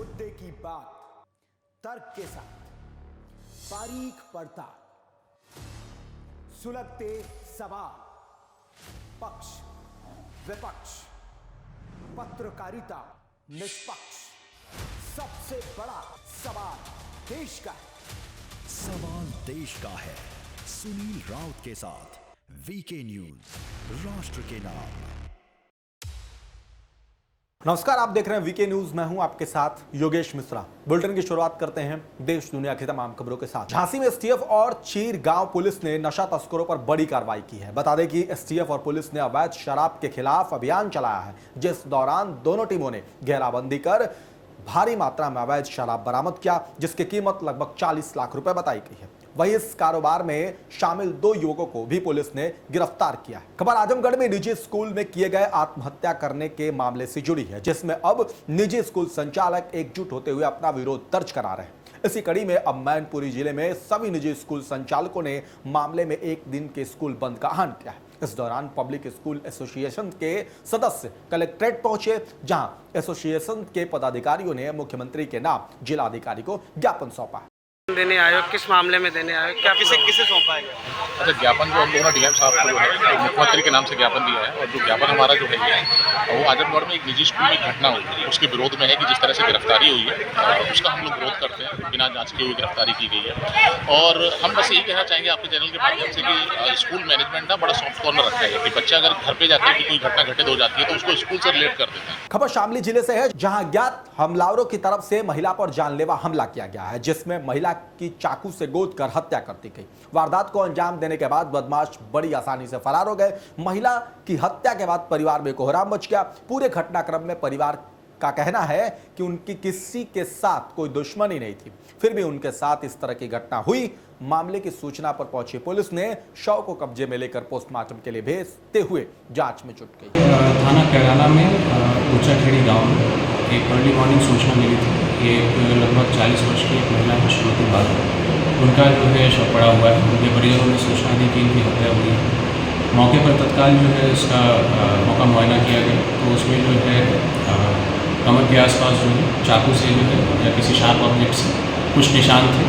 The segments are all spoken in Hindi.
मुद्दे की बात तर्क के साथ, बारीक पड़ताल, सुलगते सवाल, पक्ष विपक्ष, पत्रकारिता निष्पक्ष। सबसे बड़ा सवाल देश का है। सवाल देश का है। सुनील राउत के साथ वीके न्यूज, राष्ट्र के नाम। नमस्कार, आप देख रहे हैं वीके न्यूज। मैं हूं आपके साथ योगेश मिश्रा। बुलेटिन की शुरुआत करते हैं देश दुनिया की तमाम खबरों के साथ। झांसी में एसटीएफ और चीर गांव पुलिस ने नशा तस्करों पर बड़ी कार्रवाई की है। बता दें कि एसटीएफ और पुलिस ने अवैध शराब के खिलाफ अभियान चलाया है, जिस दौरान दोनों टीमों ने घेराबंदी कर भारी मात्रा में अवैध शराब बरामद किया, जिसकी कीमत लगभग 40 लाख रुपए बताई गई है। वहीं इस कारोबार में शामिल 2 युवकों को भी पुलिस ने गिरफ्तार किया है। खबर आजमगढ़ में निजी स्कूल में किए गए आत्महत्या करने के मामले से जुड़ी है, जिसमें अब निजी स्कूल संचालक एकजुट होते हुए अपना विरोध दर्ज करा रहे हैं। इसी कड़ी में अब मैनपुरी जिले में सभी निजी स्कूल संचालकों ने मामले में 1 दिन के स्कूल बंद का ऐलान किया है। इस दौरान पब्लिक स्कूल एसोसिएशन के सदस्य कलेक्ट्रेट पहुंचे, जहां एसोसिएशन के पदाधिकारियों ने मुख्यमंत्री के नाम जिलाधिकारी को ज्ञापन सौंपा। देने आए हो, किस मामले में देने आए हो, क्या किसे सौंपा है? अच्छा, ज्ञापन जो हम लोगों ने डीएम साहब को जो है तो मुख्यमंत्री के नाम से ज्ञापन दिया है। और जो ज्ञापन हमारा जो है वो आजमगढ़ में एक निजी स्कूल में घटना हुई है, उसके विरोध में है कि जिस तरह से गिरफ्तारी हुई है उसका हम लोग विरोध करते हैं। बिना जांच के हुई गिरफ्तारी की गई है। और हम बस यही कहना चाहेंगे आपके चैनल के माध्यम से कि स्कूल मैनेजमेंट ना बड़ा सॉफ्ट कॉर्नर रखा है कि बच्चा अगर घर पे जाकर कोई घटना घटित हो जाती है तो उसको स्कूल से रिलेट कर देते हैं। खबर शामली जिले से है, जहां ज्ञात हमलावरों की तरफ से महिला पर जानलेवा हमला किया गया है, जिसमें महिला की चाकू से गोद कर हत्या कर दी गई। वारदात को अंजाम देने के बाद बदमाश बड़ी आसानी से फरार हो गए। महिला की हत्या के बाद परिवार में कोहराम मच गया। पूरे घटनाक्रम में परिवार का कहना है कि उनकी किसी के साथ कोई दुश्मनी नहीं थी, फिर भी उनके साथ इस तरह की घटना हुई। मामले की सूचना पर पहुंची पुलिस ने शव को कब्जे में लेकर पोस्टमार्टम के लिए भेजते हुए जांच में जुट गई। थाना कैराना में ऊंचाखेड़ी गांव में एक अर्ली मॉर्निंग सूचना मिली थी कि एक लगभग 40 वर्ष की एक महिला है श्रीमती बादल, उनका जो है शव पड़ा हुआ है। उनके परिजनों ने सूचना दी कि इनकी हत्या हुई है। मौके पर तत्काल जो है इसका मौका मुआयना किया गया, तो उसमें जो है कमर के आसपास जो है चाकू से जो है या किसी शार्प ऑब्जेक्ट से कुछ निशान थे,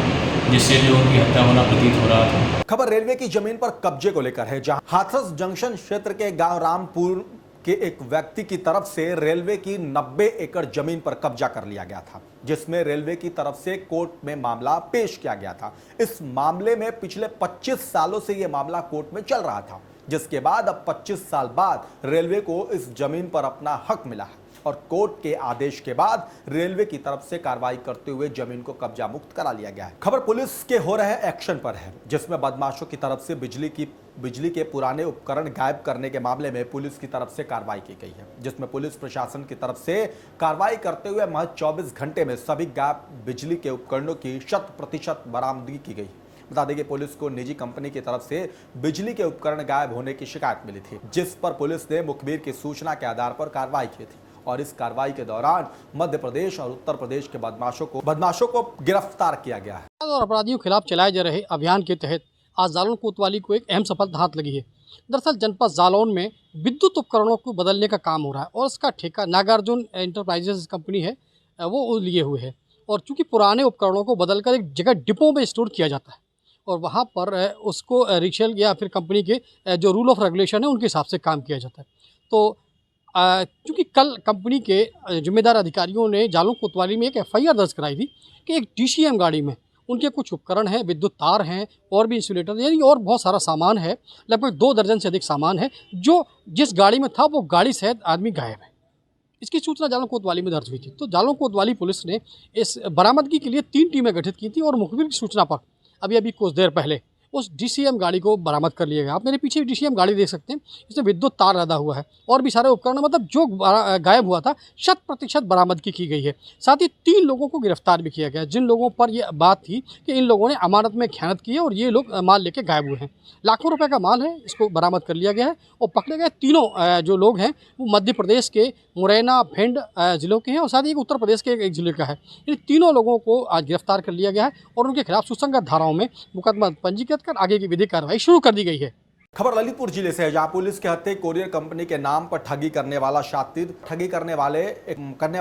जिससे जो उनकी हत्या होना प्रतीत हो रहा था। खबर रेलवे की जमीन पर कब्जे को लेकर है, जहां हाथरस जंक्शन क्षेत्र के गांव रामपुर के एक व्यक्ति की तरफ से रेलवे की 90 एकड़ जमीन पर कब्जा कर लिया गया था, जिसमें रेलवे की तरफ से कोर्ट में मामला पेश किया गया था। इस मामले में पिछले 25 सालों से यह मामला कोर्ट में चल रहा था, जिसके बाद अब 25 साल बाद रेलवे को इस जमीन पर अपना हक मिला है और कोर्ट के आदेश के बाद रेलवे की तरफ से कार्रवाई करते हुए जमीन को कब्जा मुक्त करा लिया गया है। खबर पुलिस के हो रहे एक्शन पर है, जिसमें बदमाशों की तरफ से बिजली के पुराने उपकरण गायब करने के मामले में पुलिस की तरफ से कार्रवाई की गई है, जिसमें पुलिस प्रशासन की तरफ से कार्रवाई करते हुए महज 24 घंटे में सभी गायब बिजली के उपकरणों की 100% बरामदगी की गई। बता दें कि पुलिस को निजी कंपनी की तरफ से बिजली के उपकरण गायब होने की शिकायत मिली थी, जिस पर पुलिस ने मुखबिर की सूचना के आधार पर कार्रवाई की थी। और इस कार्रवाई के दौरान मध्य प्रदेश और उत्तर प्रदेश के बदमाशों को गिरफ्तार किया गया है। और अपराधियों के खिलाफ चलाए जा रहे अभियान के तहत आज जालौन कोतवाली को एक अहम सफलता हाथ लगी है। दरअसल जनपद जालौन में विद्युत उपकरणों को बदलने का काम हो रहा है और इसका ठेका नागार्जुन एंटरप्राइजेज कंपनी है वो लिए हुए है। और चूँकि पुराने उपकरणों को बदलकर एक जगह डिपो में स्टोर किया जाता है और वहाँ पर उसको रिक्शल या फिर कंपनी के जो रूल ऑफ रेगुलेशन है उनके हिसाब से काम किया जाता है। तो चूँकि कल कंपनी के जिम्मेदार अधिकारियों ने जालौन कोतवाली में एक FIR दर्ज कराई थी कि एक DCM गाड़ी में उनके कुछ उपकरण हैं, विद्युत तार हैं और भी इंसुलेटर यानी और बहुत सारा सामान है, लगभग 2 दर्जन से अधिक सामान है, जो जिस गाड़ी में था वो गाड़ी सहित आदमी गायब है। इसकी सूचना जालौन कोतवाली में दर्ज हुई थी। तो जालौन कोतवाली पुलिस ने इस बरामदगी के लिए 3 टीमें गठित की थी और मुखबिर की सूचना पर अभी कुछ देर पहले उस DCM गाड़ी को बरामद कर लिया गया। आप मेरे पीछे DCM गाड़ी देख सकते हैं, इसमें विद्युत तार लदा हुआ है और भी सारे उपकरण, मतलब जो गायब हुआ था 100% बरामदगी की गई है। साथ ही 3 लोगों को गिरफ्तार भी किया गया, जिन लोगों पर यह बात थी कि इन लोगों ने अमानत में खयानत की है और ये लोग माल लेके गायब हुए हैं। लाखों रुपए का माल है, इसको बरामद कर लिया गया है और पकड़े गए तीनों जो लोग हैं वो मध्य प्रदेश के मुरैना, भिंड जिलों के हैं और साथ ही उत्तर प्रदेश के एक जिले का है। इन तीनों लोगों को आज गिरफ्तार कर लिया गया है और उनके खिलाफ सुसंगत धाराओं में मुकदमा पंजीकृत कर आगे की विधिक कार्रवाई शुरू कर दी गई है। खबर ललितपुर जिले से है, जहां पुलिस के हत्थे कोरियर कंपनी के नाम पर ठगी करने वाला शातिर ठगी करने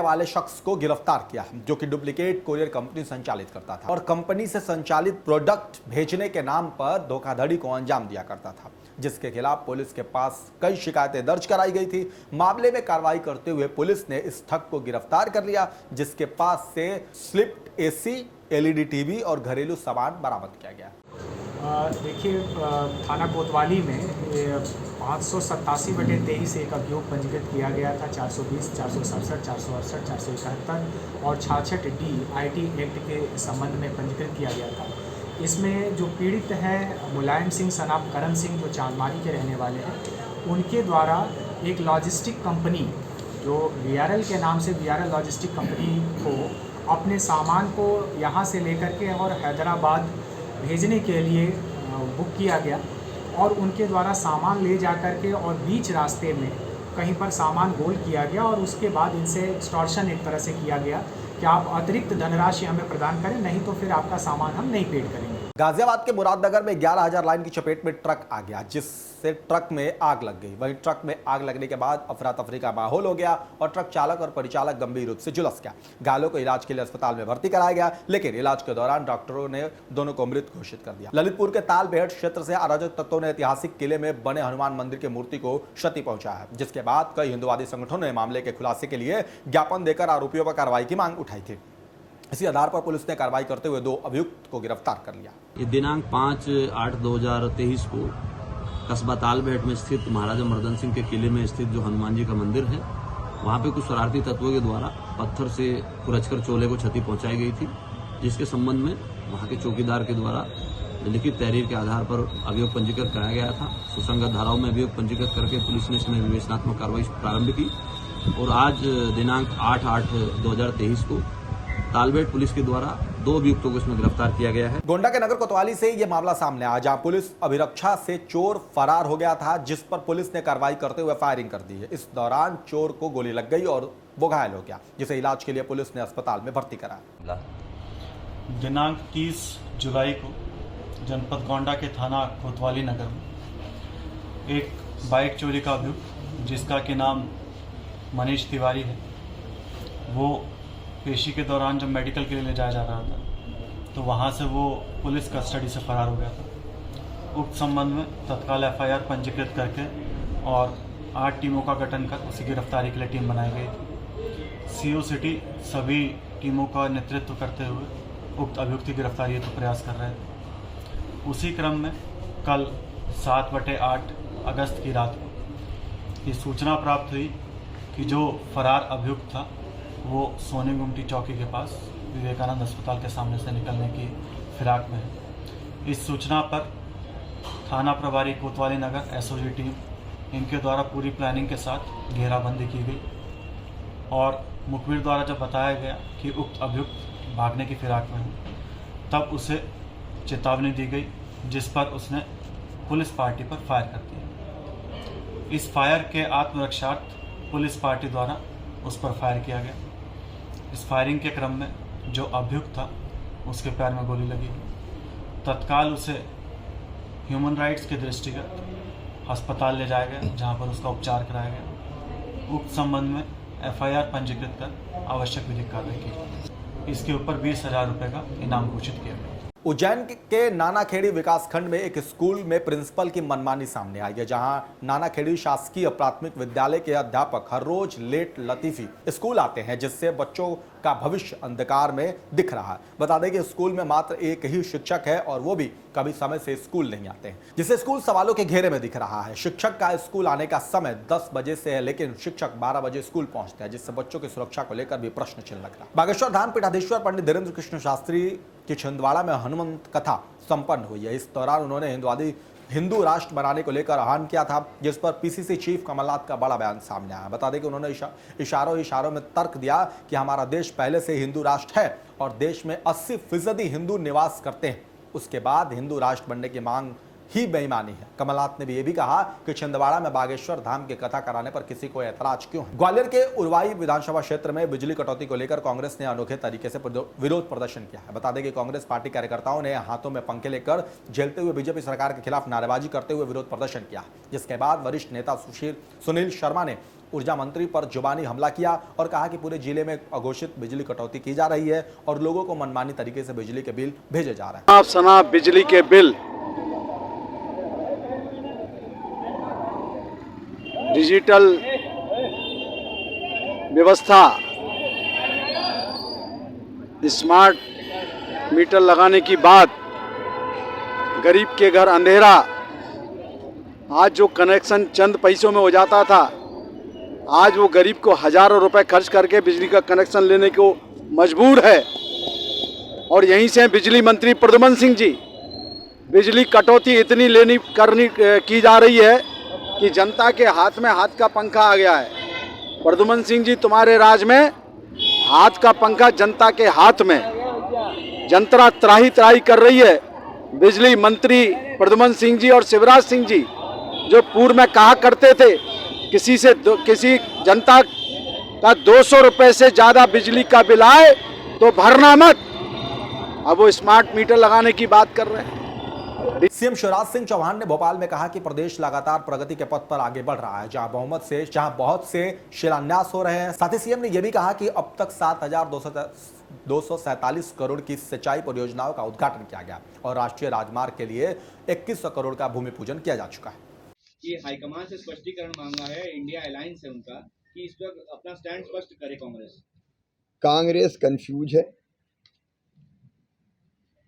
वाले शख्स को गिरफ्तार किया, जो कि डुप्लीकेट कोरियर कंपनी संचालित करता था और कंपनी से संचालित प्रोडक्ट भेजने के नाम पर धोखाधड़ी को अंजाम दिया करता था, जिसके खिलाफ पुलिस के पास कई शिकायतें दर्ज कराई गई थी। मामले में कार्रवाई करते हुए पुलिस ने इस ठग को गिरफ्तार कर लिया, जिसके पास से स्लिप्ड एसी, एलईडी टीवी और घरेलू सामान बरामद किया गया। देखिए, थाना कोतवाली में 587/23 एक अभियोग पंजीकृत किया गया था। 420, 467, 468, 471 और 66D IT एक्ट के संबंध में पंजीकृत किया गया था। इसमें जो पीड़ित हैं मुलायम सिंह सनाब करण सिंह, जो चांदमारी के रहने वाले हैं, उनके द्वारा एक लॉजिस्टिक कंपनी जो VRL के नाम से VRL लॉजिस्टिक कंपनी को अपने सामान को यहाँ से लेकर के और हैदराबाद भेजने के लिए बुक किया गया और उनके द्वारा सामान ले जा कर के और बीच रास्ते में कहीं पर सामान गोल किया गया और उसके बाद इनसे एक्सटॉर्शन एक तरह से किया गया कि आप अतिरिक्त धनराशि हमें प्रदान करें, नहीं तो फिर आपका सामान हम नहीं पेड करेंगे। गाजियाबाद के मुरादनगर में 11,000 लाइन की चपेट में ट्रक आ गया, जिससे ट्रक में आग लग गई। वहीं ट्रक में आग लगने के बाद अफरा तफरी का माहौल हो गया और ट्रक चालक और परिचालक गंभीर रूप से झुलस गया। घायलों को इलाज के लिए अस्पताल में भर्ती कराया गया, लेकिन इलाज के दौरान डॉक्टरों ने दोनों को मृत घोषित कर दिया। ललितपुर के तालबेहट क्षेत्र से अराजक तत्वों ने ऐतिहासिक किले में बने हनुमान मंदिर की मूर्ति को क्षति पहुंचाया है, जिसके बाद कई हिंदुवादी संगठनों ने मामले के खुलासे के लिए ज्ञापन देकर आरोपियों पर कार्रवाई की मांग उठाई थी। इसी आधार पर पुलिस ने कार्रवाई करते हुए 2 अभियुक्त को गिरफ्तार कर लिया। ये दिनांक 5/8/2023 को कस्बा तालबेहट में स्थित महाराजा मर्दन सिंह के किले में स्थित जो हनुमान जी का मंदिर है, वहाँ पे कुछ शरारती तत्वों के द्वारा पत्थर से खुरचकर चोले को क्षति पहुंचाई गई थी, जिसके संबंध में वहाँ के चौकीदार के द्वारा लिखित तहरीर के आधार पर अभियोग पंजीकृत कराया गया था। सुसंगत धाराओं में अभियोग पंजीकृत करके पुलिस ने इसमें विवेचनात्मक कार्रवाई प्रारंभ की और आज दिनांक 8/8/2023 को तालबेहट पुलिस के द्वारा 2 अभियुक्तों को इसमें गिरफ्तार किया गया है। गोंडा के नगर कोतवाली से यह मामला सामने आया, जहां पुलिस अभिरक्षा से चोर फरार हो गया था, जिस पर पुलिस ने कार्रवाई करते हुए फायरिंग कर दी है। इस दौरान चोर को गोली लग गई और वो घायल हो गया, जिसे इलाज के लिए पुलिस ने अस्पताल में भर्ती कराया। दिनांक 30 जुलाई को जनपद गोंडा के थाना कोतवाली नगर में एक बाइक चोरी का अभियुक्त, जिसका कि नाम मनीष तिवारी है, वो पेशी के दौरान जब मेडिकल के लिए ले जाया जा रहा था तो वहाँ से वो पुलिस कस्टडी से फरार हो गया था। उक्त संबंध में तत्काल FIR पंजीकृत करके और 8 टीमों का गठन कर उसी गिरफ्तारी के लिए टीम बनाई गई थी। CO सिटी सभी टीमों का नेतृत्व करते हुए उक्त अभियुक्त की गिरफ्तारी हेतु प्रयास कर रहे थे। उसी क्रम में कल 7/8 अगस्त की रात को ये सूचना प्राप्त हुई कि जो फरार अभियुक्त था वो सोनी गुमटी चौकी के पास विवेकानंद अस्पताल के सामने से निकलने की फिराक में है। इस सूचना पर थाना प्रभारी कोतवाली नगर SOG टीम इनके द्वारा पूरी प्लानिंग के साथ घेराबंदी की गई और मुखबिर द्वारा जब बताया गया कि उक्त अभियुक्त भागने की फिराक में है, तब उसे चेतावनी दी गई, जिस पर उसने पुलिस पार्टी पर फायर कर दिया। इस फायर के आत्मरक्षार्थ पुलिस पार्टी द्वारा उस पर फायर किया गया। इस फायरिंग के क्रम में जो अभियुक्त था उसके पैर में गोली लगी। तत्काल उसे ह्यूमन राइट्स के दृष्टिगत अस्पताल ले जाया गया, जहां पर उसका उपचार कराया गया। उक्त संबंध में FIR पंजीकृत कर आवश्यक विधिक कार्रवाई की। इसके ऊपर 20,000 रुपये का इनाम घोषित किया गया। उज्जैन के नानाखेड़ी विकासखंड में एक स्कूल में प्रिंसिपल की मनमानी सामने आई है, जहां नानाखेड़ी शासकीय प्राथमिक विद्यालय के अध्यापक हर रोज लेट लतीफी स्कूल आते हैं, जिससे बच्चों का भविष्य अंधकार में दिख रहा है। बता दें कि स्कूल में मात्र एक ही शिक्षक है और वो भी कभी समय से स्कूल नहीं आते हैं, जिससे स्कूल सवालों के घेरे में दिख रहा है। शिक्षक का स्कूल आने का समय 10 बजे से है, लेकिन शिक्षक 12 बजे स्कूल पहुंचते हैं, जिससे बच्चों की सुरक्षा को लेकर भी प्रश्न चिन्ह लग रहा है। बागेश्वर धाम पीठाधीश्वर पंडित धीरेन्द्र कृष्ण शास्त्री की छिंदवाड़ा में हनुमंत कथा संपन्न हुई है। इस दौरान उन्होंने हिंदू राष्ट्र बनाने को लेकर आह्वान किया था, जिस पर PCC चीफ कमलनाथ का बड़ा बयान सामने आया। बता दें कि उन्होंने इशारों में तर्क दिया कि हमारा देश पहले से हिंदू राष्ट्र है और देश में 80% हिंदू निवास करते हैं। उसके बाद हिंदू राष्ट्र बनने की मांग ही बेईमानी है। कमलनाथ ने भी ये भी कहा कि छिंदवाड़ा में बागेश्वर धाम की कथा कराने पर किसी को ऐतराज क्यों है। ग्वालियर के उरवाई विधानसभा क्षेत्र में बिजली कटौती को लेकर कांग्रेस ने अनोखे तरीके से विरोध प्रदर्शन किया है। बता दें कि कांग्रेस पार्टी कार्यकर्ताओं ने हाथों में पंखे लेकर झेलते हुए बीजेपी सरकार के खिलाफ नारेबाजी करते हुए विरोध प्रदर्शन किया, जिसके बाद वरिष्ठ नेता सुनील शर्मा ने ऊर्जा मंत्री पर जुबानी हमला किया और कहा कि पूरे जिले में अघोषित बिजली कटौती की जा रही है और लोगों को मनमानी तरीके से बिजली के बिल भेजे जा रहे हैं। आप सना बिजली के बिल डिजिटल व्यवस्था, स्मार्ट मीटर लगाने की बात, गरीब के घर अंधेरा, आज जो कनेक्शन चंद पैसों में हो जाता था, आज वो गरीब को हजारों रुपए खर्च करके बिजली का कनेक्शन लेने को मजबूर है। और यहीं से बिजली मंत्री प्रद्युमन सिंह जी, बिजली कटौती इतनी की जा रही है कि जनता के हाथ में हाथ का पंखा आ गया है। प्रद्युमन सिंह जी, तुम्हारे राज में हाथ का पंखा जनता के हाथ में, जनता त्राही त्राही कर रही है। बिजली मंत्री प्रद्युमन सिंह जी और शिवराज सिंह जी जो पूर्व में कहा करते थे किसी जनता का 200 रुपए से ज्यादा बिजली का बिल आए तो भरना मत, अब वो स्मार्ट मीटर लगाने की बात कर रहे हैं। सीएम शिवराज सिंह चौहान ने भोपाल में कहा कि प्रदेश लगातार प्रगति के पथ पर आगे बढ़ रहा है, जहां बहुत से शिलान्यास हो रहे हैं। साथ ही सीएम ने यह भी कहा कि अब तक 7,247 करोड़ की सिंचाई परियोजनाओं का उद्घाटन किया गया और राष्ट्रीय राजमार्ग के लिए 2100 करोड़ का भूमि पूजन किया जा चुका है। ये हाईकमान से स्पष्टीकरण मांगा है, इंडिया अलायंस है उनका, कि इस पर अपना स्टैंड स्पष्ट करे कांग्रेस कंफ्यूज है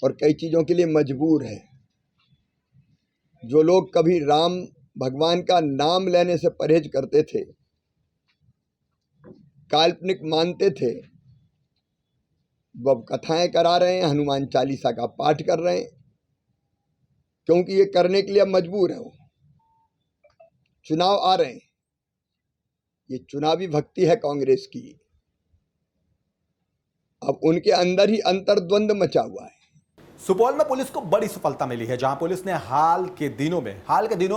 और कई चीजों के लिए मजबूर है। जो लोग कभी राम भगवान का नाम लेने से परहेज करते थे, काल्पनिक मानते थे, वो अब कथाएं करा रहे हैं, हनुमान चालीसा का पाठ कर रहे हैं, क्योंकि ये करने के लिए अब मजबूर है। वो चुनाव आ रहे हैं, ये चुनावी भक्ति है कांग्रेस की। अब उनके अंदर ही अंतर्द्वंद मचा हुआ है। सुपौल में पुलिस को बड़ी सफलता मिली है, जहां पुलिस ने हाल के दिनों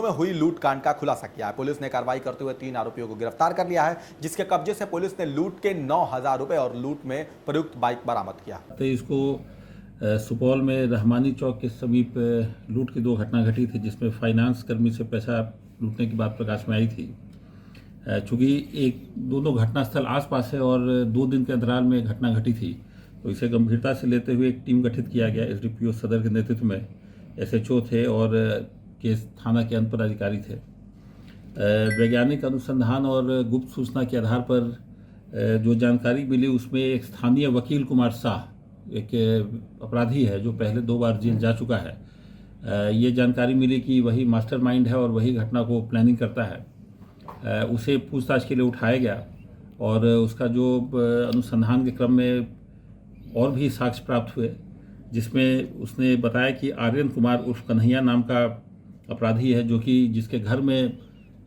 में हुई लूट कांड का खुलासा किया है। पुलिस ने कार्रवाई करते हुए 3 आरोपियों को गिरफ्तार कर लिया है, जिसके कब्जे से पुलिस ने लूट के 9,000 रुपए और लूट में प्रयुक्त बाइक बरामद किया। तो इसको सुपौल में रहमानी चौक के समीप लूट की 2 घटना घटी थी, जिसमें फाइनेंस कर्मी से पैसा लूटने की बात प्रकाश में आई थी। चूँकि दोनों घटनास्थल आसपास है और 2 दिन के अंतराल में घटना घटी थी, तो इसे गंभीरता से लेते हुए एक टीम गठित किया गया। एसडीपीओ सदर के नेतृत्व में एसएचओ थे और केस थाना के अंत पदाधिकारी थे। वैज्ञानिक अनुसंधान और गुप्त सूचना के आधार पर जो जानकारी मिली, उसमें एक स्थानीय वकील कुमार शाह, एक अपराधी है जो पहले 2 बार जेल जा चुका है, ये जानकारी मिली कि वही मास्टरमाइंड है और वही घटना को प्लानिंग करता है। उसे पूछताछ के लिए उठाया गया और उसका जो अनुसंधान के क्रम में और भी साक्ष्य प्राप्त हुए, जिसमें उसने बताया कि आर्यन कुमार उर्फ कन्हैया नाम का अपराधी है, जो कि जिसके घर में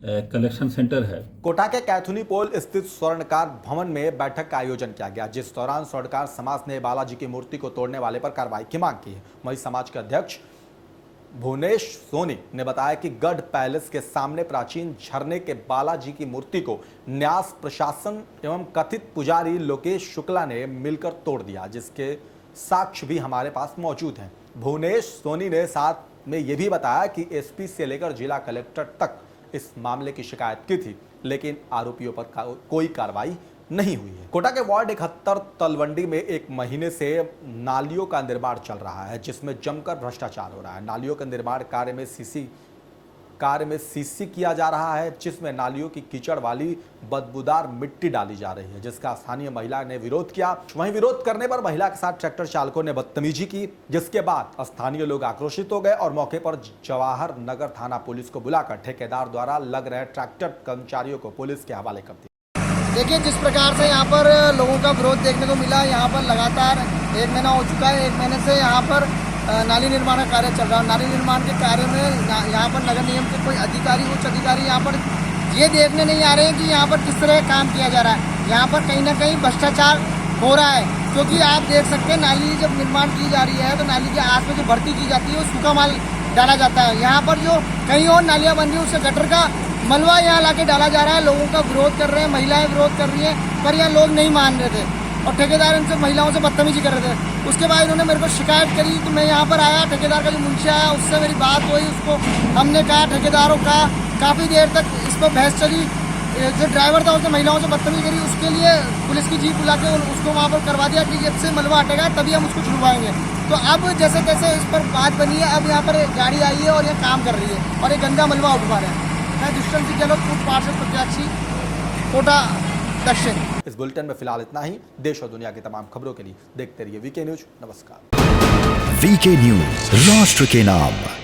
कलेक्शन सेंटर है। कोटा के कैथुनी पोल स्थित स्वर्णकार भवन में बैठक का आयोजन किया गया, जिस दौरान स्वर्णकार समाज ने बालाजी की मूर्ति को तोड़ने वाले पर कार्रवाई की मांग की है। वहीं समाज के अध्यक्ष भुवनेश सोनी ने बताया कि गढ़ पैलेस के सामने प्राचीन झरने के बालाजी की मूर्ति को न्यास प्रशासन एवं कथित पुजारी लोकेश शुक्ला ने मिलकर तोड़ दिया, जिसके साक्ष्य भी हमारे पास मौजूद हैं। भुवनेश सोनी ने साथ में यह भी बताया कि एसपी से लेकर जिला कलेक्टर तक इस मामले की शिकायत की थी, लेकिन आरोपियों पर कोई कार्रवाई नहीं हुई है। कोटा के वार्ड 71 तलवंडी में 1 महीने से नालियों का निर्माण चल रहा है, जिसमें जमकर भ्रष्टाचार हो रहा है। नालियों के निर्माण कार्य में सीसी किया जा रहा है, जिसमें नालियों की कीचड़ वाली बदबूदार मिट्टी डाली जा रही है, जिसका स्थानीय महिला ने विरोध किया। वहीं विरोध करने पर महिला के साथ ट्रैक्टर चालकों ने बदतमीजी की, जिसके बाद स्थानीय लोग आक्रोशित हो गए और मौके पर जवाहर नगर थाना पुलिस को बुलाकर ठेकेदार द्वारा लग रहे ट्रैक्टर कर्मचारियों को पुलिस के हवाले कर दिया। देखिए, जिस प्रकार से यहाँ पर लोगों का विरोध देखने को मिला, यहाँ पर लगातार 1 महीना हो चुका है। 1 महीने से यहाँ पर नाली निर्माण का कार्य चल रहा है। नाली निर्माण के कार्य में यहाँ पर नगर निगम के कोई अधिकारी, उच्च अधिकारी यहाँ पर ये देखने नहीं आ रहे हैं कि यहाँ पर किस तरह काम किया जा रहा है। यहाँ पर कहीं ना कहीं भ्रष्टाचार हो रहा है, क्योंकि आप देख सकते हैं नाली जब निर्माण की जा रही है तो नाली के आस में जो भर्ती की जाती है वो सूखा माल डाला जाता है। यहाँ पर जो कहीं और नालियाँ बन रही है उससे गटर का मलबा यहाँ लाके डाला जा रहा है। लोगों का विरोध कर रहे हैं, महिलाएं विरोध कर रही हैं, पर यहाँ लोग नहीं मान रहे थे और ठेकेदार इनसे महिलाओं से बदतमीजी कर रहे थे। उसके बाद इन्होंने मेरे को शिकायत करी तो मैं यहाँ पर आया, ठेकेदार का जो मुंशी आया उससे मेरी बात हुई। उसको हमने कहा, ठेकेदारों का काफ़ी देर तक इस पर बहस चली। जो ड्राइवर था उसने महिलाओं से बदतमीजी करी, उसके लिए पुलिस की जीप बुला के उसको वहाँ पर करवा दिया कि जब से मलबा हटेगा तभी हम उसको छुड़वाएंगे। तो अब जैसे तैसे इस पर बात बनी है, अब यहाँ पर गाड़ी आई है और ये काम कर रही है और ये गंदा मलबा उठवा रहे हैं। मैं दुष्यंत सिंह गहलोत, पूर्व पार्षद प्रत्याशी, कोटा दक्षिण। इस बुलेटिन में फिलहाल इतना ही। देश और दुनिया की तमाम खबरों के लिए देखते रहिए वीके न्यूज। नमस्कार। वीके न्यूज, राष्ट्र के नाम।